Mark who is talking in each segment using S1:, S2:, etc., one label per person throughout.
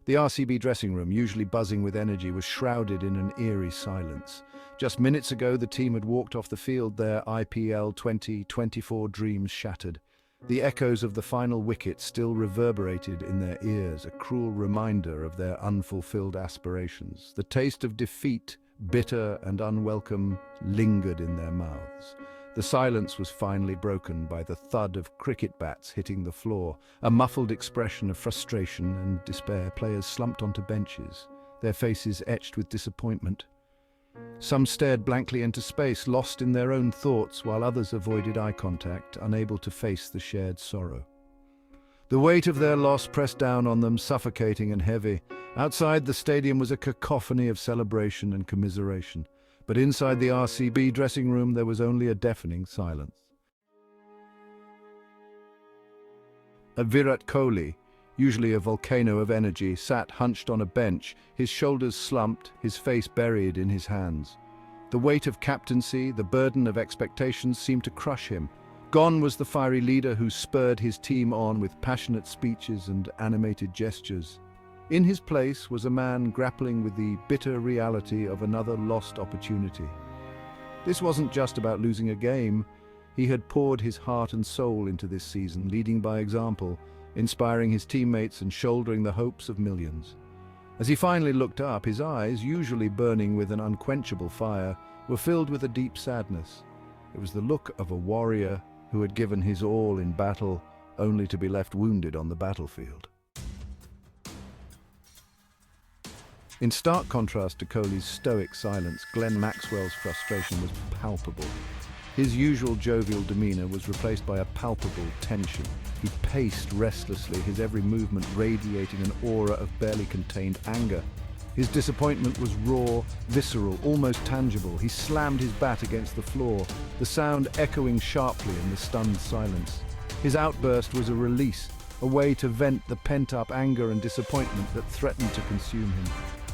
S1: The RCB dressing room, usually buzzing with energy, was shrouded in an eerie silence. Just minutes ago, the team had walked off the field, their IPL 2024 dreams shattered. The echoes of the final wicket still reverberated in their ears, a cruel reminder of their unfulfilled aspirations. The taste of defeat, bitter and unwelcome, lingered in their mouths. The silence was finally broken by the thud of cricket bats hitting the floor, a muffled expression of frustration and despair. Players slumped onto benches, their faces etched with disappointment. Some stared blankly into space, lost in their own thoughts, while others avoided eye contact, unable to face the shared sorrow. The weight of their loss pressed down on them, suffocating and heavy. Outside the stadium was a cacophony of celebration and commiseration. But inside the RCB dressing room there was only a deafening silence. Virat Kohli, usually a volcano of energy, sat hunched on a bench, his shoulders slumped, his face buried in his hands. The weight of captaincy, the burden of expectations seemed to crush him. Gone was the fiery leader who spurred his team on with passionate speeches and animated gestures. In his place was a man grappling with the bitter reality of another lost opportunity. This wasn't just about losing a game. He had poured his heart and soul into this season, leading by example, inspiring his teammates and shouldering the hopes of millions. As he finally looked up, his eyes, usually burning with an unquenchable fire, were filled with a deep sadness. It was the look of a warrior who had given his all in battle, only to be left wounded on the battlefield. In stark contrast to Kohli's stoic silence, Glenn Maxwell's frustration was palpable. His usual jovial demeanor was replaced by a palpable tension. He paced restlessly, his every movement radiating an aura of barely contained anger. His disappointment was raw, visceral, almost tangible. He slammed his bat against the floor, the sound echoing sharply in the stunned silence. His outburst was a release, a way to vent the pent-up anger and disappointment that threatened to consume him.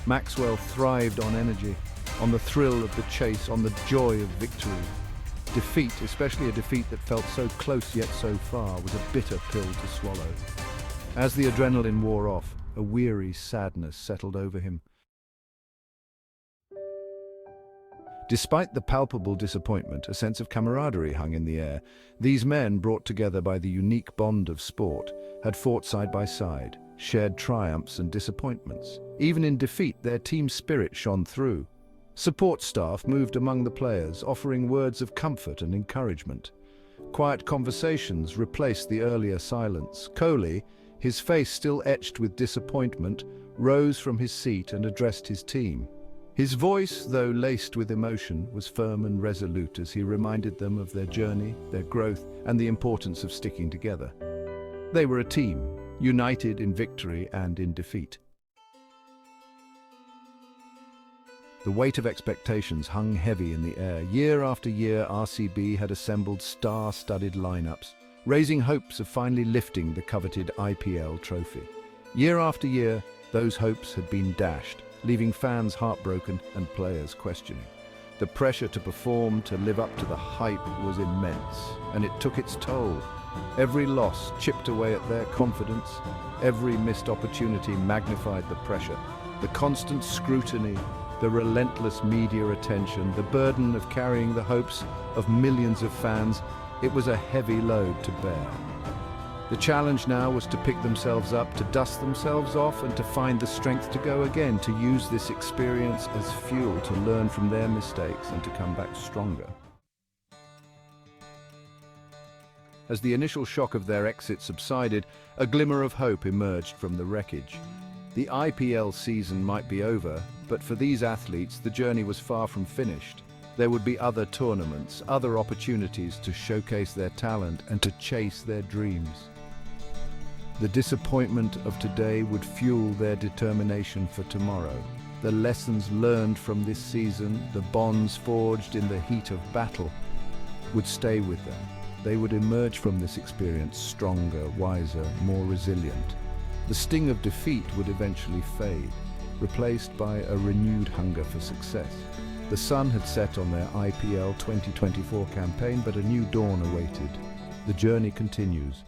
S1: Maxwell thrived on energy, on the thrill of the chase, on the joy of victory. Defeat, especially a defeat that felt so close yet so far, was a bitter pill to swallow. As the adrenaline wore off, a weary sadness settled over him. Despite the palpable disappointment, a sense of camaraderie hung in the air. These men, brought together by the unique bond of sport, had fought side by side, shared triumphs and disappointments. Even in defeat, their team spirit shone through. Support staff moved among the players, offering words of comfort and encouragement. Quiet conversations replaced the earlier silence. Kohli, his face still etched with disappointment, rose from his seat and addressed his team. His voice, though laced with emotion, was firm and resolute as he reminded them of their journey, their growth, and the importance of sticking together. They were a team, united in victory and in defeat. The weight of expectations hung heavy in the air. Year after year, RCB had assembled star-studded lineups, raising hopes of finally lifting the coveted IPL trophy. Year after year, those hopes had been dashed, leaving fans heartbroken and players questioning. The pressure to perform, to live up to the hype, was immense, and it took its toll. Every loss chipped away at their confidence. Every missed opportunity magnified the pressure. The constant scrutiny, the relentless media attention, the burden of carrying the hopes of millions of fans, it was a heavy load to bear. The challenge now was to pick themselves up, to dust themselves off, and to find the strength to go again, to use this experience as fuel to learn from their mistakes and to come back stronger. As the initial shock of their exit subsided, a glimmer of hope emerged from the wreckage. The IPL season might be over, but for these athletes, the journey was far from finished. There would be other tournaments, other opportunities to showcase their talent and to chase their dreams. The disappointment of today would fuel their determination for tomorrow. The lessons learned from this season, the bonds forged in the heat of battle, would stay with them. They would emerge from this experience stronger, wiser, more resilient. The sting of defeat would eventually fade, replaced by a renewed hunger for success. The sun had set on their IPL 2024 campaign, but a new dawn awaited. The journey continues,